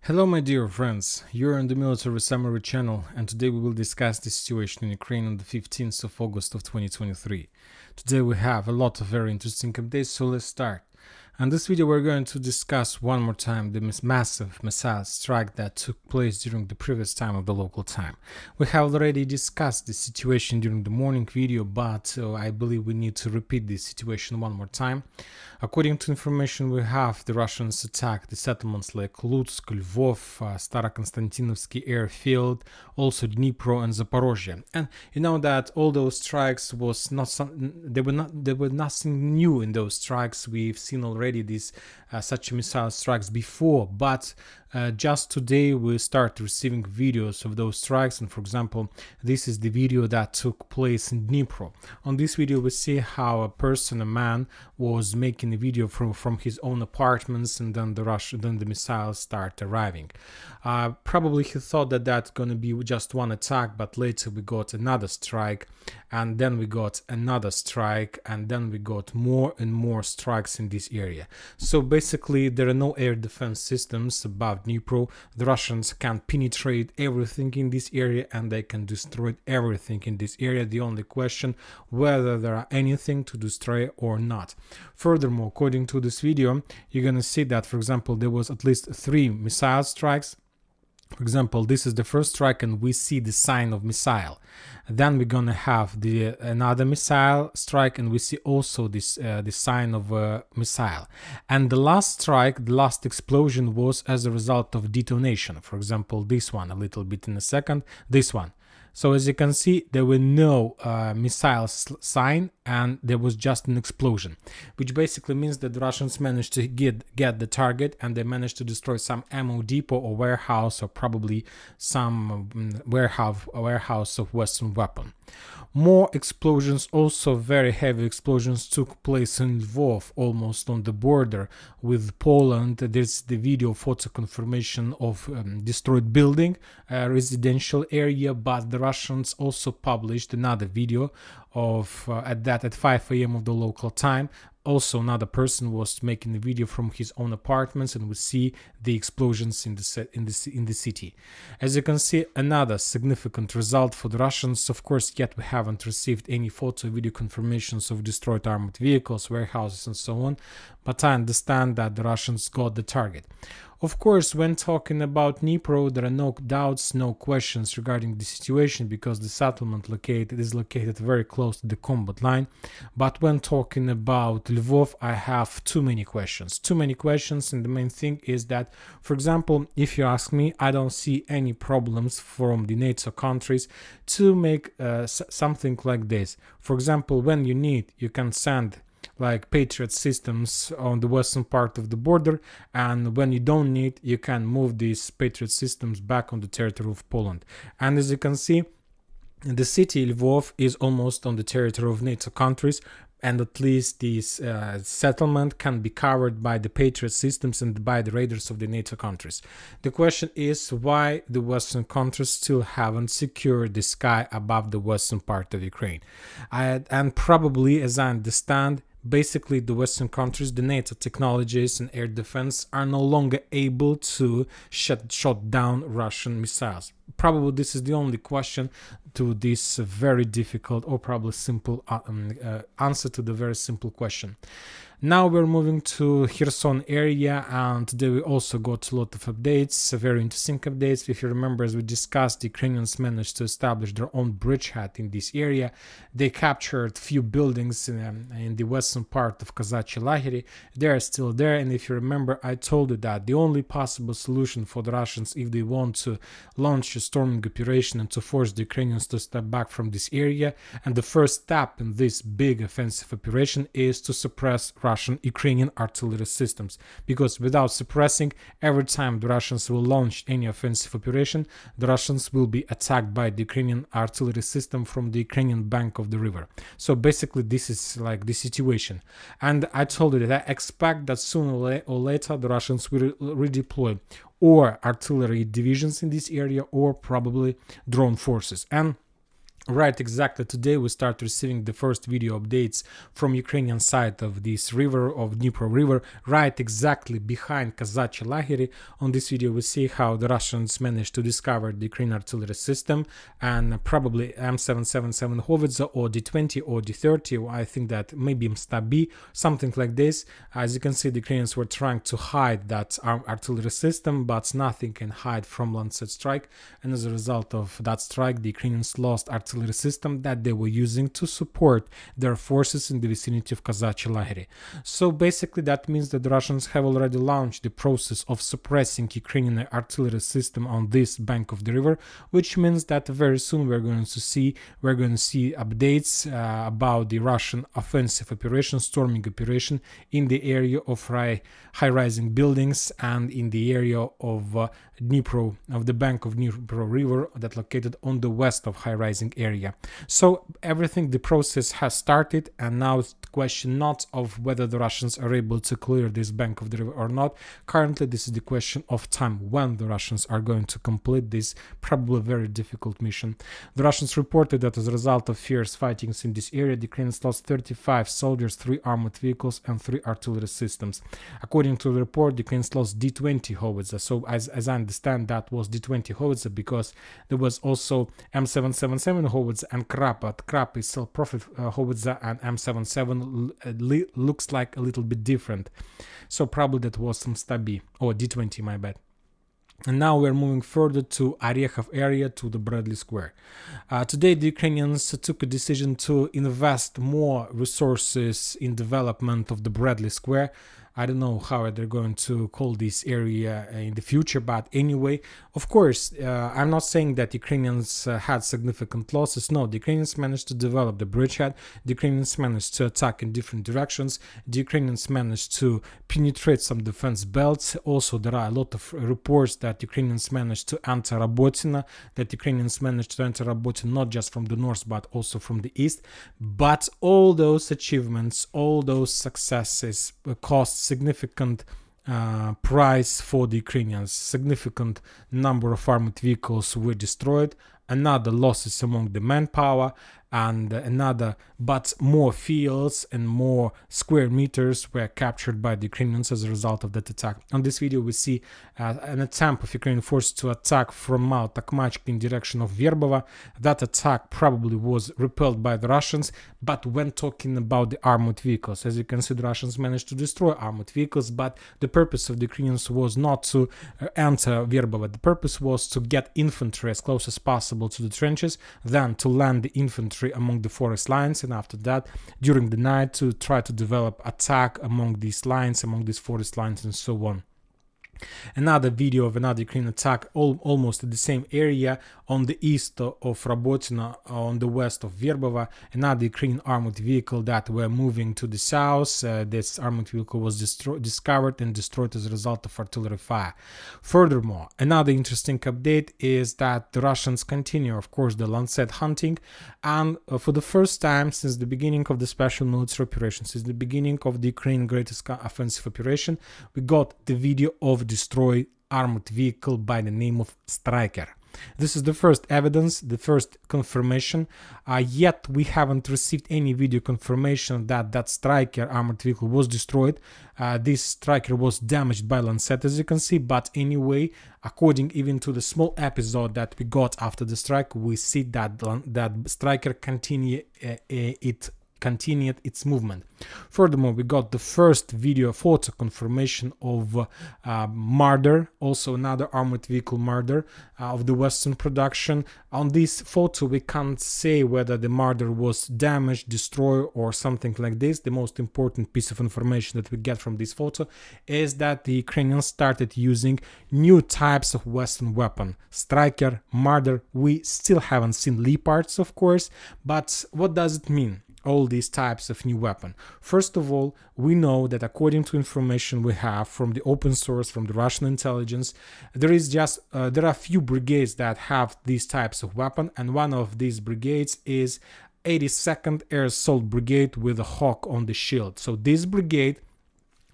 Hello my dear friends, you're on the Military Summary channel and today we will discuss the situation in Ukraine on the 15th of August of 2023. Today we have a lot of very interesting updates, so let's start. In this video we're going to discuss one more time the massive missile strike that took place during the previous time of the local time. We have already discussed the situation during the morning video, but I believe we need to repeat this situation one more time. According to information we have, the Russians attacked the settlements like Lutsk, Lvov, Starokonstantinovsky airfield, also Dnipro and Zaporozhye. And you know that all those strikes was not there were nothing new in those strikes. We've seen already these such missile strikes before, but just today we start receiving videos of those strikes, and for example this is the video that took place in Dnipro. On this video we see how a man was making a video from his own apartments, and then the missiles start arriving. Probably he thought that that's gonna be just one attack, but later we got another strike, and then we got another strike, and then we got more and more strikes in this area. So basically there are no air defense systems above Dnipro. The Russians can penetrate everything in this area and they can destroy everything in this area. The only question whether there are anything to destroy or not. Furthermore, according to this video, you're gonna see that, for example, there was at least 3 missile strikes. For example, this is the first strike and we see the sign of missile. Then we're gonna have another missile strike and we see also this the sign of missile. And the last strike, the last explosion was as a result of detonation. For example, this one a little bit in a second, this one. So as you can see, there were no missile sign and there was just an explosion, which basically means that the Russians managed to get the target and they managed to destroy some ammo depot or warehouse, or probably some warehouse of Western weapon. More explosions, also very heavy explosions, took place in Lvov, almost on the border with Poland. There's the video photo confirmation of destroyed building, residential area, but the Russians also published another video of at 5 a.m. of the local time. Also another person was making a video from his own apartments, and we see the explosions in the city. As you can see, another significant result for the Russians. Of course, yet we haven't received any photo video confirmations of destroyed armored vehicles, warehouses and so on, but I understand that the Russians got the target. Of course, when talking about Dnipro, there are no doubts, no questions regarding the situation, because the settlement is located very close to the combat line. But when talking about Lvov, I have too many questions, and the main thing is that, for example, if you ask me, I don't see any problems from the NATO countries to make something like this. For example, when you need, you can send like Patriot systems on the western part of the border, and when you don't need, you can move these Patriot systems back on the territory of Poland. And as you can see, the city Lvov is almost on the territory of NATO countries, and at least this settlement can be covered by the Patriot systems and by the raiders of the NATO countries. The question is why the Western countries still haven't secured the sky above the western part of Ukraine. And probably, as I understand, basically the Western countries, the NATO technologies and air defense are no longer able to shut down Russian missiles. Probably this is the only question to this very difficult, or probably simple answer to the very simple question. Now we're moving to Kherson area, and today we also got a lot of updates, very interesting updates. If you remember, as we discussed, the Ukrainians managed to establish their own bridgehead in this area. They captured few buildings in the western part of Kazachie Lagery. They are still there, and if you remember, I told you that the only possible solution for the Russians, if they want to launch a storming operation and to force the Ukrainians to step back from this area, and the first step in this big offensive operation is to suppress Russian Ukrainian artillery systems, because without suppressing, every time the Russians will launch any offensive operation, the Russians will be attacked by the Ukrainian artillery system from the Ukrainian bank of the river. So basically this is like the situation, and I told you that I expect that sooner or later the Russians will redeploy or artillery divisions in this area, or probably drone forces. And Right, exactly. Today we start receiving the first video updates from Ukrainian side of this river, of Dnipro River, right exactly behind Kazachi Lageri. On this video we see how the Russians managed to discover the Ukrainian artillery system, and probably M777 Howitzer or D20 or D30, or I think that maybe Msta-B, something like this. As you can see, the Ukrainians were trying to hide that artillery system, but nothing can hide from Lancet strike, and as a result of that strike, the Ukrainians lost artillery system that they were using to support their forces in the vicinity of Kazachi Lageri. So basically that means that the Russians have already launched the process of suppressing Ukrainian artillery system on this bank of the river, which means that very soon we're going to see updates about the Russian offensive operation, storming operation in the area of high-rising buildings and in the area of Dnipro, of the bank of Dnipro River that located on the west of high-rising area. So everything, the process has started, and now it's the question not of whether the Russians are able to clear this bank of the river or not. Currently this is the question of time, when the Russians are going to complete this probably very difficult mission. The Russians reported that as a result of fierce fightings in this area, the Ukrainians lost 35 soldiers, 3 armored vehicles and 3 artillery systems. According to the report, the Ukrainians lost D20 Howitzer. So as I understand, that was D20 Howitzer because there was also M777 Howitzer and Krab, but Krab is still Profit Howitzer, and M77 looks like a little bit different. So probably that was some Msta-B, or D20, my bad. And now we're moving further to Orekhov area, to the Bradley Square. Today the Ukrainians took a decision to invest more resources in development of the Bradley Square. I don't know how they're going to call this area in the future, but anyway, of course, I'm not saying that Ukrainians had significant losses. No, the Ukrainians managed to develop the bridgehead. The Ukrainians managed to attack in different directions. The Ukrainians managed to penetrate some defense belts. Also, there are a lot of reports that Ukrainians managed to enter Robotyne, that Ukrainians managed to enter Robotyne not just from the north, but also from the east. But all those achievements, all those successes cost significant price for the Ukrainians. Significant number of armored vehicles were destroyed, another losses among the manpower, and another, but more fields and more square meters were captured by the Ukrainians as a result of that attack. On this video we see an attempt of Ukrainian forces to attack from Mount Takmachki in direction of Verbova. That attack probably was repelled by the Russians, but when talking about the armored vehicles, as you can see, the Russians managed to destroy armored vehicles, but the purpose of the Ukrainians was not to enter Verbova. The purpose was to get infantry as close as possible to the trenches, then to land the infantry among the forest lines, and after that during the night to try to develop attack among these lines, among these forest lines, and so on. Another video of another Ukrainian attack almost at the same area on the east of Robotyne, on the west of Verbova. Another Ukrainian armored vehicle that were moving to the south. This armored vehicle was discovered and destroyed as a result of artillery fire. Furthermore, another interesting update is that the Russians continue, of course, the Lancet hunting, and for the first time since the beginning of the special military operation, since the beginning of the Ukrainian greatest offensive operation, we got the video of destroyed armored vehicle by the name of Striker. This is the first evidence, the first confirmation, yet we haven't received any video confirmation that that Striker armored vehicle was destroyed. This Striker was damaged by Lancet, as you can see, but anyway, according even to the small episode that we got after the strike, we see that that Striker continued its movement. Furthermore, we got the first video photo confirmation of Marder, also another armored vehicle Marder of the Western production. On this photo we can't say whether the Marder was damaged, destroyed, or something like this. The most important piece of information that we get from this photo is that the Ukrainians started using new types of Western weapon. Striker, Marder. We still haven't seen Leopards, of course, but what does it mean? All these types of new weapon. First of all, we know that according to information we have from the open source, from the Russian intelligence, there are few brigades that have these types of weapon, and one of these brigades is 82nd Air Assault Brigade with a hawk on the shield. So this brigade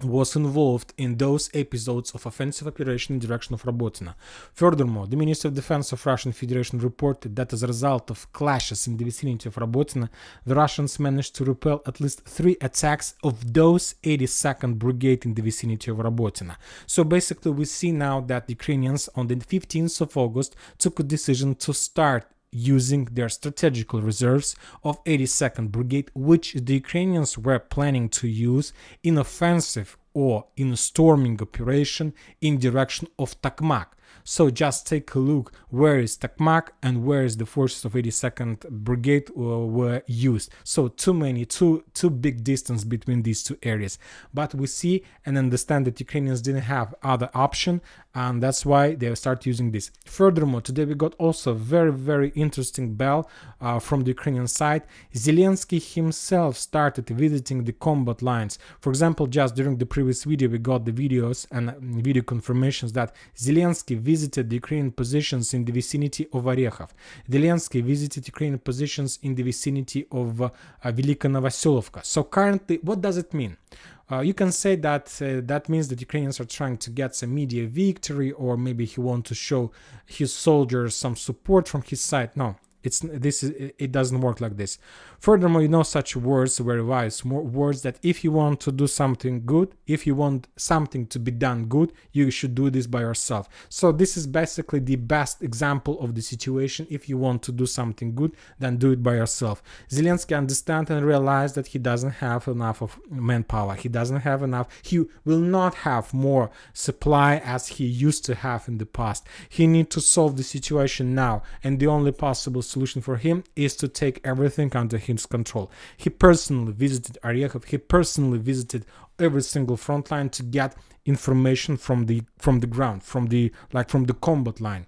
was involved in those episodes of offensive operation in direction of Robotyne. Furthermore, the Ministry of Defense of Russian Federation reported that as a result of clashes in the vicinity of Robotyne, the Russians managed to repel at least 3 attacks of those 82nd Brigade in the vicinity of Robotyne. So basically we see now that the Ukrainians on the 15th of August took a decision to start using their strategical reserves of 82nd Brigade, which the Ukrainians were planning to use in offensive or in a storming operation in direction of Tokmak. So just take a look where is Tokmak and where is the forces of 82nd Brigade were used. So too big distance between these two areas. But we see and understand that Ukrainians didn't have other option, and that's why they start using this. Furthermore, today we got also very interesting bell from the Ukrainian side. Zelensky himself started visiting the combat lines. For example, just during the previous video we got the videos and video confirmations that Zelensky visited the Ukrainian positions in the vicinity of Orekhov. Zelensky visited Ukrainian positions in the vicinity of Velika Novoselovka. So currently, what does it mean? You can say that that means that Ukrainians are trying to get some media victory, or maybe he wants to show his soldiers some support from his side. No. It doesn't work like this. Furthermore, you know such words very wise, more words that if you want to do something good, if you want something to be done good, you should do this by yourself. So this is basically the best example of the situation. If you want to do something good, then do it by yourself. Zelensky understands and realizes that he doesn't have enough of manpower. He doesn't have enough. He will not have more supply as he used to have in the past. He needs to solve the situation now, and the only possible solution for him is to take everything under his control. He personally visited Orekhov. He personally visited every single front line to get information from the ground, from the combat line.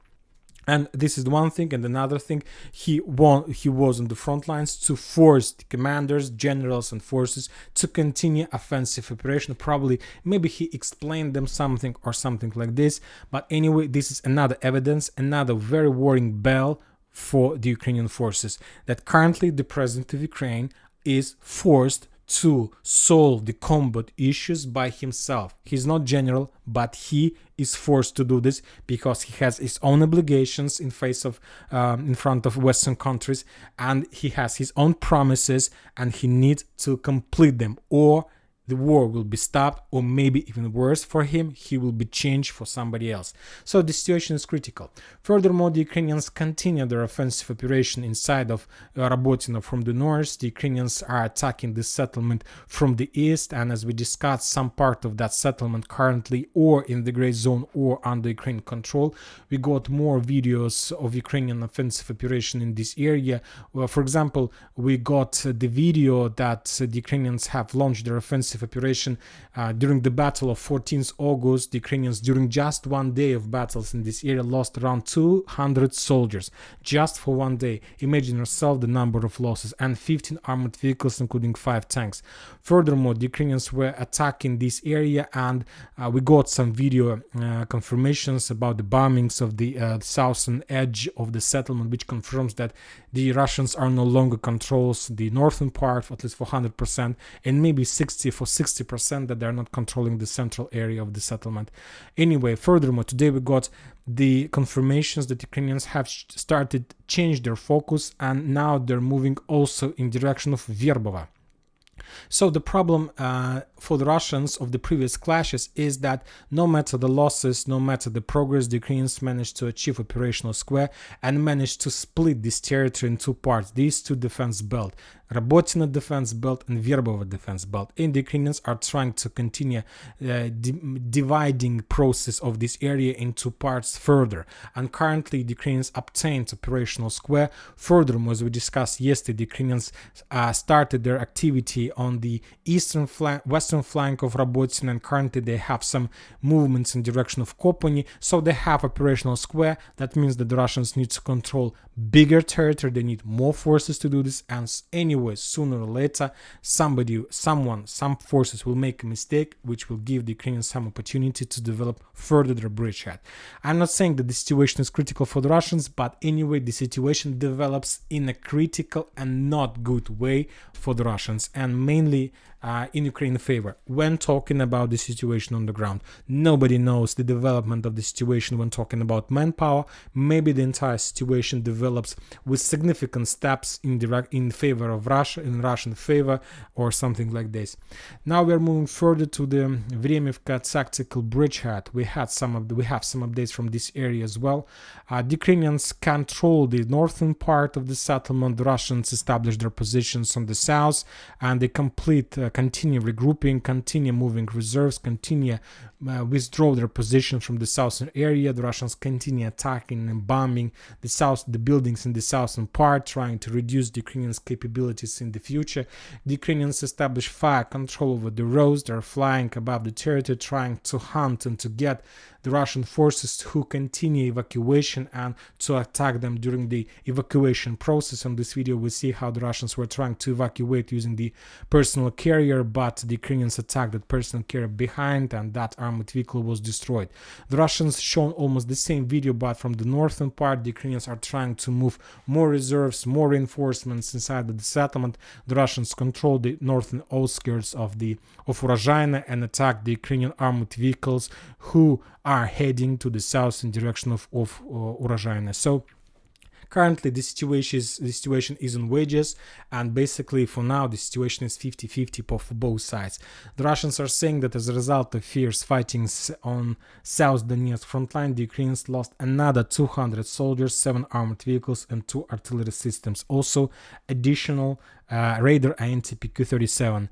And this is one thing, and another thing, he was on the front lines to force the commanders, generals, and forces to continue offensive operation. Probably, maybe he explained them something or something like this. But anyway, this is another evidence, another very worrying bell for the Ukrainian forces, that currently the president of Ukraine is forced to solve the combat issues by himself. He's not general, but he is forced to do this because he has his own obligations in front of Western countries, and he has his own promises, and he needs to complete them, or the war will be stopped, or maybe even worse for him, he will be changed for somebody else. So the situation is critical. Furthermore, the Ukrainians continue their offensive operation inside of Robotyne from the north. The Ukrainians are attacking the settlement from the east, and as we discussed, some part of that settlement currently or in the gray zone or under Ukrainian control. We got more videos of Ukrainian offensive operation in this area. Well, for example, we got the video that the Ukrainians have launched their offensive operation during the battle of 14th August. The Ukrainians, during just one day of battles in this area, lost around 200 soldiers just for one day. Imagine yourself the number of losses, and 15 armored vehicles, including 5 tanks. Furthermore, the Ukrainians were attacking this area, and we got some video confirmations about the bombings of the southern edge of the settlement, which confirms that the Russians are no longer controls the northern part, at least for 100%, and maybe 60% that they're not controlling the central area of the settlement. Anyway, furthermore, today we got the confirmations that Ukrainians have started change their focus, and now they're moving also in direction of Verbova. So the problem for the Russians of the previous clashes is that no matter the losses, no matter the progress, the Ukrainians managed to achieve operational square and managed to split this territory in 2 parts, these 2 defense belts. Robotyne defense belt and Verbova defense belt. And the Ukrainians are trying to continue dividing process of this area into parts further. And currently the Ukrainians obtained operational square. Furthermore, as we discussed yesterday, the Ukrainians started their activity on the western flank of Robotyne, and currently they have some movements in direction of Kopony. So they have operational square. That means that the Russians need to control bigger territory. They need more forces to do this, and anyway, sooner or later, some forces will make a mistake, which will give the Ukrainians some opportunity to develop further their bridgehead. I'm not saying that the situation is critical for the Russians, but anyway, the situation develops in a critical and not good way for the Russians, and mainly in Ukraine's favor when talking about the situation on the ground. Nobody knows the development of the situation when talking about manpower. Maybe the entire situation develops with significant steps in favor of Russia, in Russian favor, or something like this. Now we are moving further to the Vremivka tactical bridgehead. We have some updates from this area as well. The Ukrainians control the northern part of the settlement. The Russians establish their positions on the south, and they continue regrouping, continue moving reserves, continue withdraw their position from the southern area. The Russians continue attacking and bombing the buildings in the southern part, trying to reduce the Ukrainians' capabilities in the future. The Ukrainians establish fire control over the roads. They're flying above the territory, trying to hunt and to get the Russian forces who continue evacuation and to attack them during the evacuation process. On this video we see how the Russians were trying to evacuate using the personal carrier, but the Ukrainians attacked that personal carrier behind, and that armored vehicle was destroyed. The Russians shown almost the same video, but from the northern part. The Ukrainians are trying to move more reserves, more reinforcements inside the settlement. The Russians control the northern outskirts of Urozhaina and attack the Ukrainian armored vehicles who are heading to the south in direction of Urozhaina. So currently the situation is on wedges, and basically for now the situation is 50-50 for both sides. The Russians are saying that as a result of fierce fighting on South Donetsk front line, the Ukrainians lost another 200 soldiers, 7 armored vehicles and 2 artillery systems. Also additional Raider anti-PQ-37.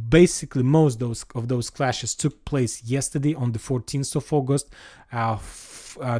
Basically most of those clashes took place yesterday on the 14th of August.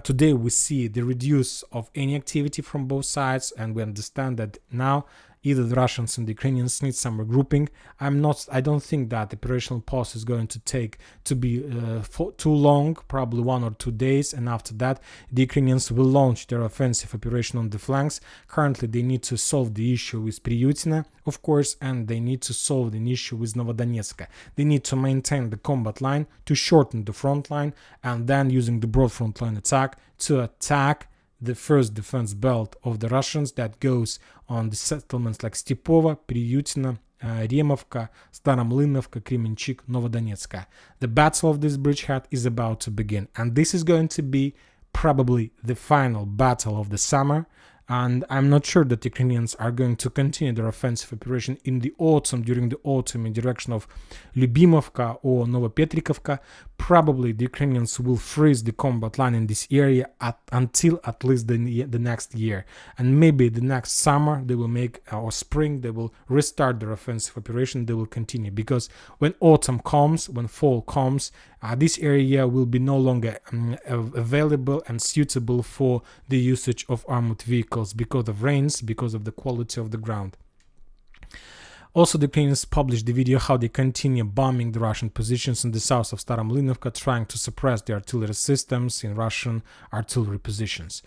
Today we see the reduce of any activity from both sides, and we understand that now either the Russians and the Ukrainians need some regrouping. I don't think that the operational pause is going to be for too long, probably 1 or 2 days, and after that the Ukrainians will launch their offensive operation on the flanks. Currently they need to solve the issue with Priyutina, of course, and they need to solve the issue with Novodonetsk. They need to maintain the combat line, to shorten the front line, and then using the broad front line attack to attack the first defense belt of the Russians that goes on the settlements like Stepova, Priyutina, Removka, Staromlynovka, Kremenchuk, Novodonetsk. The battle of this bridgehead is about to begin, and this is going to be probably the final battle of the summer. And I'm not sure that Ukrainians are going to continue their offensive operation in the autumn, during the autumn, in direction of Lyubimovka or Novopetrikovka. Probably the Ukrainians will freeze the combat line in this area until at least the next year. And maybe the next summer they will or spring, they will restart their offensive operation. They will continue, because when autumn comes, when fall comes, this area will be no longer available and suitable for the usage of armored vehicles because of rains, because of the quality of the ground. Also, the Ukrainians published the video how they continue bombing the Russian positions in the south of Staromlynovka, trying to suppress the artillery systems in Russian artillery positions.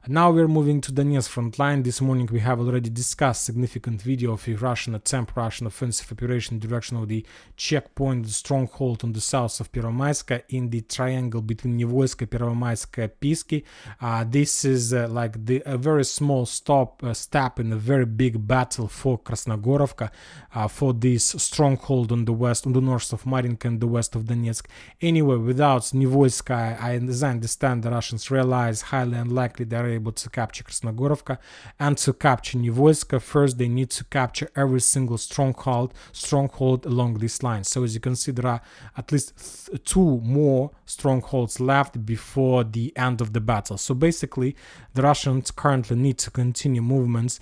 Now we're moving to Donetsk front line. This morning we have already discussed significant video of a Russian offensive operation in direction of the checkpoint, the stronghold on the south of Pervomaiska in the triangle between Nivoyska, Pervomaiska, Pisky. This is like a very small step in a very big battle for Krasnogorovka, for this stronghold on the west, on the north of Marinka and the west of Donetsk. Anyway, without Nivoyska, as I understand, the Russians realize highly unlikely they are able to capture Krasnogorovka, and to capture Nivoyska, first they need to capture every single stronghold along this line. So as you can see, there are at least 2 more strongholds left before the end of the battle. So basically the Russians currently need to continue movements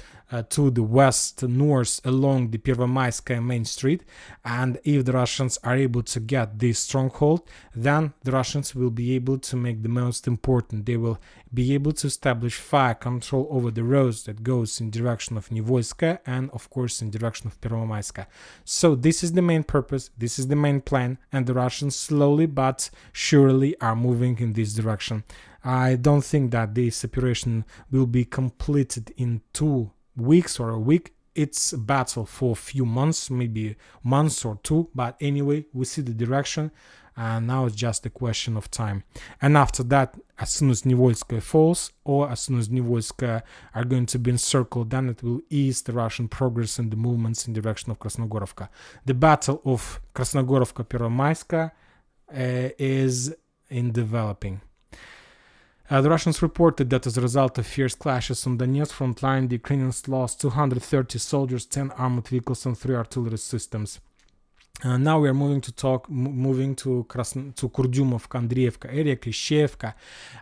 to the west, north along the Pervomaiskaya main street, and if the Russians are able to get this stronghold, then the Russians will be able to make the most important. They will be able to establish fire control over the roads that goes in direction of Nivoyska and of course in direction of Pervomaiska. So this is the main purpose, this is the main plan, and the Russians slowly but surely are moving in this direction. I don't think that this operation will be completed in 2 weeks or a week. It's a battle for a few months, maybe months or 2, but anyway, we see the direction. and now it's just a question of time. And after that, as soon as Nivolskaya falls, or as soon as Nivolskaya are going to be encircled, then it will ease the Russian progress and the movements in direction of Krasnogorovka. The battle of Krasnogorovka-Pervomaiska is in developing. The Russians reported that as a result of fierce clashes on Donetsk front line, the Ukrainians lost 230 soldiers, 10 armored vehicles, and 3 artillery systems. Now we are moving to Kurdyumovka, Andreevka area, Klishchevka,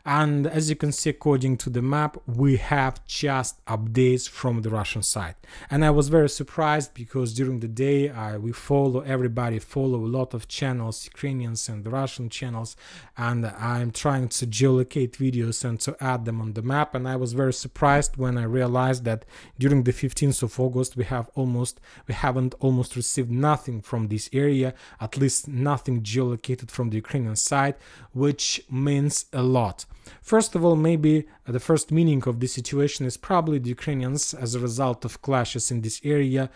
and as you can see, according to the map, we have just updates from the Russian side. And I was very surprised because during the day everybody follow a lot of channels, Ukrainians and the Russian channels, and I'm trying to geolocate videos and to add them on the map. And I was very surprised when I realized that during the 15th of August we haven't almost received nothing from this area, at least nothing geolocated from the Ukrainian side, which means a lot. First of all, maybe the first meaning of this situation is probably the Ukrainians, as a result of clashes in this area,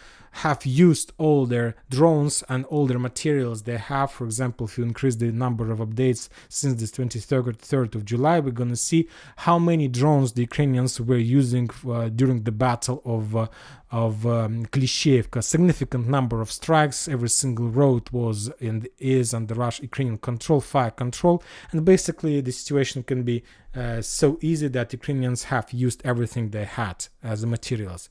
have used all their drones and all their materials they have. For example, if you increase the number of updates since the 23rd of July, we're going to see how many drones the Ukrainians were using during the battle of Klishchevka. Significant number of strikes. Every single road was and is under Russian-Ukrainian control, fire control, and basically the situation can be so easy that Ukrainians have used everything they had as materials.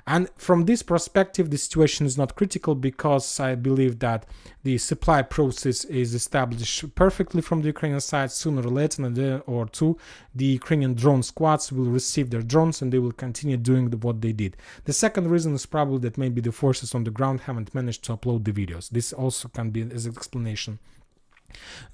And from this perspective, the situation is not critical because I believe that the supply process is established perfectly from the Ukrainian side. Sooner or later, in a day or two, the Ukrainian drone squads will receive their drones and they will continue doing what they did. The second reason is probably that maybe the forces on the ground haven't managed to upload the videos. This also can be as an explanation.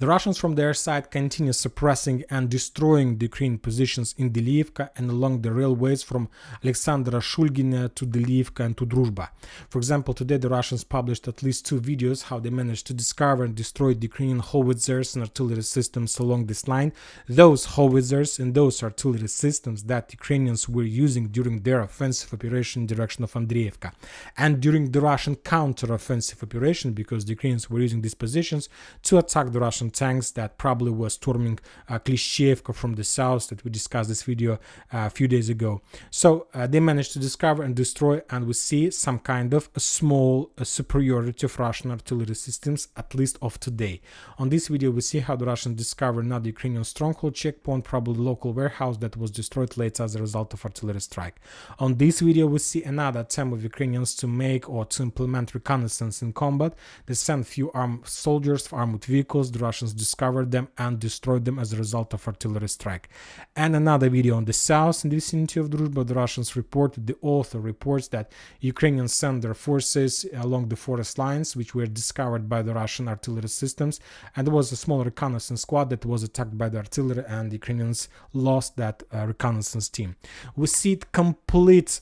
The Russians from their side continue suppressing and destroying the Ukrainian positions in Deliivka and along the railways from Alexandra Shulgina to Deliivka and to Druzhba. For example, today the Russians published at least 2 videos how they managed to discover and destroy the Ukrainian howitzers and artillery systems along this line. Those howitzers and those artillery systems that Ukrainians were using during their offensive operation in direction of Andreevka and during the Russian counter-offensive operation, because the Ukrainians were using these positions to attack the Russian tanks that probably were storming Klishchevka from the south, that we discussed this video a few days ago. So they managed to discover and destroy, and we see some kind of a small superiority of Russian artillery systems, at least of today. On this video we see how the Russians discovered another Ukrainian stronghold checkpoint, probably local warehouse that was destroyed later as a result of artillery strike. On this video we see another attempt of Ukrainians to make or to implement reconnaissance in combat. They sent few armed soldiers, armored vehicles. The Russians discovered them and destroyed them as a result of artillery strike. And another video on the south in the vicinity of Druzhba, the Russians reported, the author reports that Ukrainians sent their forces along the forest lines, which were discovered by the Russian artillery systems, and there was a small reconnaissance squad that was attacked by the artillery, and the Ukrainians lost that reconnaissance team. We see complete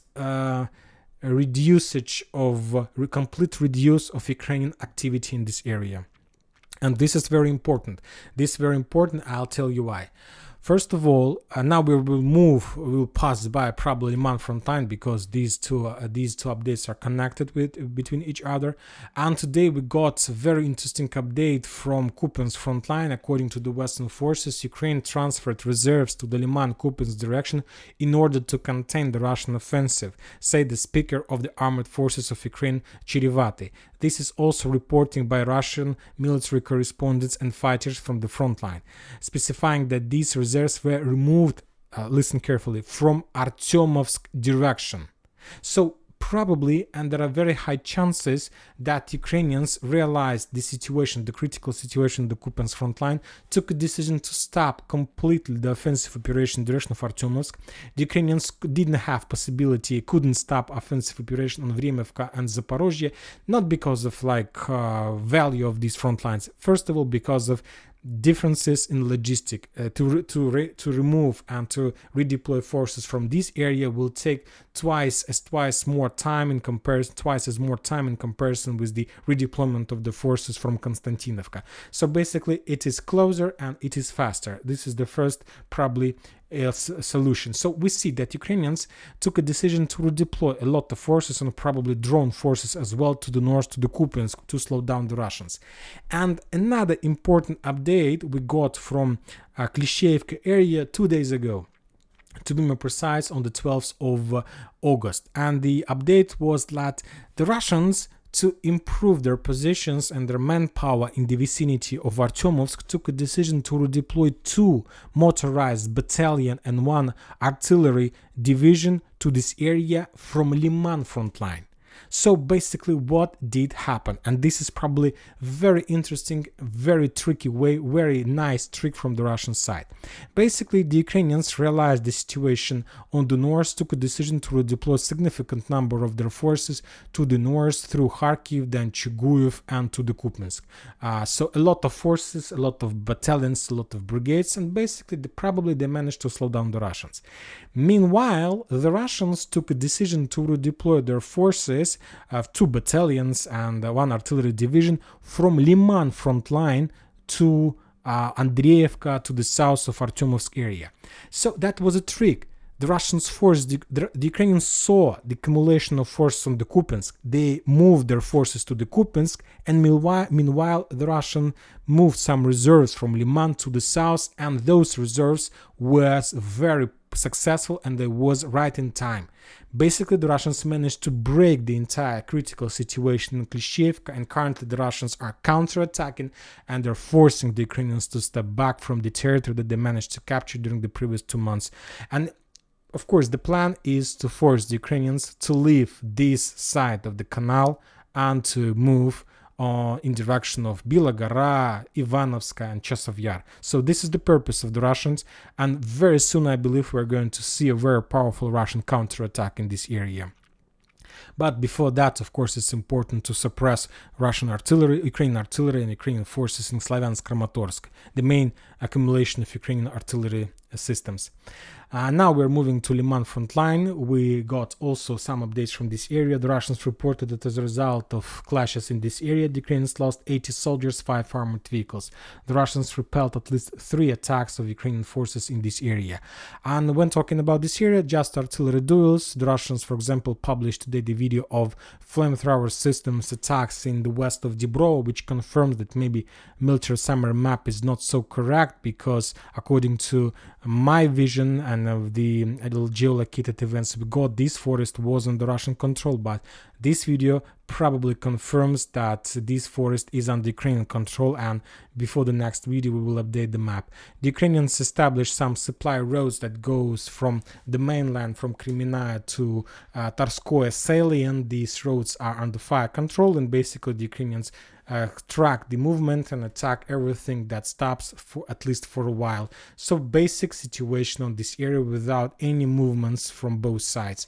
reduce of Ukrainian activity in this area. And this is very important. I'll tell you why. First of all, now we'll pass by probably a month from time because these two updates are connected between each other. And today we got a very interesting update from Kupiansk front line. According to the Western forces, Ukraine transferred reserves to the Liman-Kupiansk direction in order to contain the Russian offensive, said the speaker of the armored forces of Ukraine, Cherevati. This is also reporting by Russian military correspondents and fighters from the front line, specifying that these reserves were removed, listen carefully, from Artyomovsk direction. So probably, and there are very high chances that Ukrainians realized the situation, the critical situation in the Kupiansk front line, took a decision to stop completely the offensive operation in the direction of Artyomovsk. The Ukrainians couldn't stop offensive operation on Vremevka and Zaporozhye, not because of value of these front lines. First of all, because of differences in logistic. To remove and to redeploy forces from this area will take twice as more time in comparison with the redeployment of the forces from Konstantinovka. So basically it is closer and it is faster. This is the first probably solution. So we see that Ukrainians took a decision to redeploy a lot of forces and probably drone forces as well to the north, to the Kupiansk, to slow down the Russians. And another important update we got from Klishchiivka area 2 days ago, to be more precise, on the 12th of August. And the update was that the Russians, to improve their positions and their manpower in the vicinity of Artyomovsk, took a decision to redeploy 2 motorized battalion and 1 artillery division to this area from Liman front line. So basically what did happen, and this is probably very interesting, very tricky way, very nice trick from the Russian side. Basically the Ukrainians realized the situation on the north, took a decision to redeploy a significant number of their forces to the north through Kharkiv, then Chuguyev, and to the Kupiansk. So a lot of forces, a lot of battalions, a lot of brigades, and basically they managed to slow down the Russians. Meanwhile, the Russians took a decision to redeploy their forces of 2 battalions and 1 artillery division from Liman front line to Andreevka, to the south of Artyomovsk area. So that was a trick. The Russians forced, the Ukrainians saw the accumulation of forces on the Kupiansk. They moved their forces to the Kupiansk, and meanwhile the Russian moved some reserves from Liman to the south, and those reserves was very successful and they was right in time. Basically the Russians managed to break the entire critical situation in Klishchiivka, and currently the Russians are counterattacking and they're forcing the Ukrainians to step back from the territory that they managed to capture during the previous 2 months. And of course the plan is to force the Ukrainians to leave this side of the canal and to move in direction of Bila Gora, Ivanovska, and Chasov Yar. So this is the purpose of the Russians, and very soon I believe we're going to see a very powerful Russian counterattack in this area. But before that, of course, it's important to suppress Russian artillery, Ukrainian artillery, and Ukrainian forces in Slavyansk-Kramatorsk, the main accumulation of Ukrainian artillery systems. Now we're moving to Liman front line. We got also some updates from this area. The Russians reported that as a result of clashes in this area, the Ukrainians lost 80 soldiers, 5 armored vehicles. The Russians repelled at least 3 attacks of Ukrainian forces in this area. And when talking about this area, just artillery duels, the Russians, for example, published today the video of flamethrower systems attacks in the west of Dnipro, which confirms that maybe military summary map is not so correct, because according to my vision and of the little geolocated events we got, this forest was under Russian control, but this video probably confirms that this forest is under Ukrainian control, and before the next video we will update the map. The Ukrainians established some supply roads that goes from the mainland, from Kreminaya to Tarskoye salient. These roads are under fire control, and basically the Ukrainians track the movement and attack everything that stops for at least for a while. So basic situation on this area without any movements from both sides.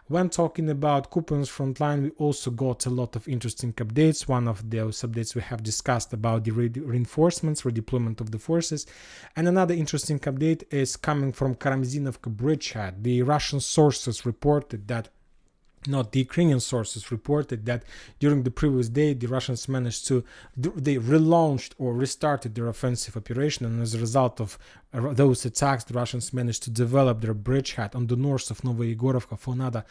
When talking about Kupiansk front line, we also got a lot of interesting updates. One of those updates we have discussed about the reinforcements, redeployment of the forces. And another interesting update is coming from Karamzinovka bridgehead. The Russian sources reported that not the Ukrainian sources reported that during the previous day the Russians managed to they relaunched or restarted their offensive operation, and as a result of those attacks the Russians managed to develop their bridgehead on the north of Novoyegorovka for another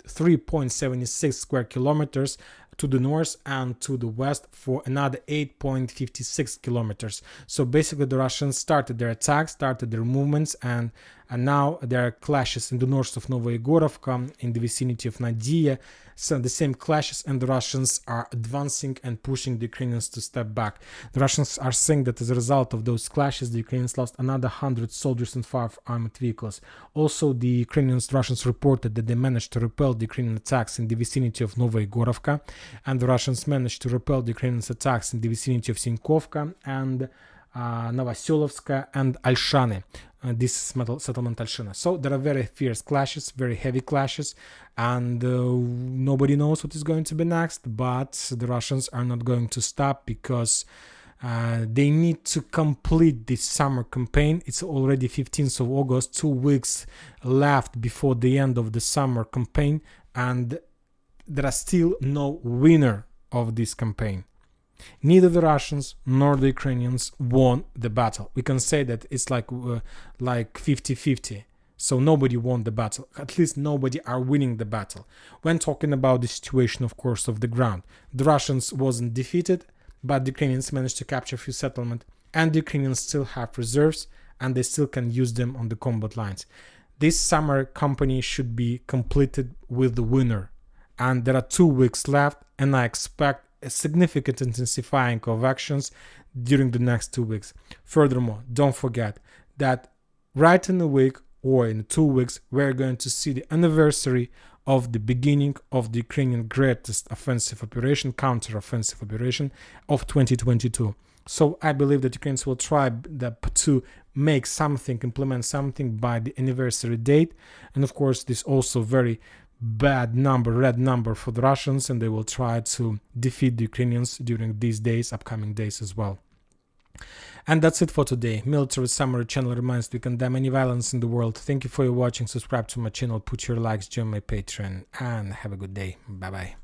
3.76 square kilometers to the north, and to the west for another 8.56 kilometers. So basically the Russians started their attacks, started their movements, and now there are clashes in the north of Novoyegorovka, in the vicinity of Nadia. So the same clashes, and the Russians are advancing and pushing the Ukrainians to step back. The Russians are saying that as a result of those clashes the Ukrainians lost another 100 soldiers and 5 armored vehicles. Also the Russians reported that they managed to repel the Ukrainian attacks in the vicinity of Novoyegorovka, and the Russians managed to repel the Ukrainian attacks in the vicinity of Sinkovka and Novoselovska and Alshane. This settlement Alshana. So there are very fierce clashes, very heavy clashes, and nobody knows what is going to be next, but the Russians are not going to stop, because they need to complete this summer campaign. It's already 15th of August, 2 weeks left before the end of the summer campaign, and there are still no winner of this campaign. Neither the Russians nor the Ukrainians won the battle. We can say that it's like 50-50. So nobody won the battle. At least nobody are winning the battle. When talking about the situation, of course, of the ground, the Russians wasn't defeated, but the Ukrainians managed to capture a few settlements, and the Ukrainians still have reserves, and they still can use them on the combat lines. This summer campaign should be completed with the winner, and there are 2 weeks left, and I expect a significant intensifying of actions during the next 2 weeks. Furthermore, don't forget that right in a week or in 2 weeks, we're going to see the anniversary of the beginning of the Ukrainian greatest offensive operation, counter-offensive operation of 2022. So I believe that Ukrainians will try to make something, implement something by the anniversary date. And of course, this also very bad number, red number for the Russians, and they will try to defeat the Ukrainians during these days, upcoming days as well. And that's it for today. Military Summary channel reminds to condemn any violence in the world. Thank you for your watching. Subscribe to my channel, put your likes, join my Patreon, and have a good day. Bye bye.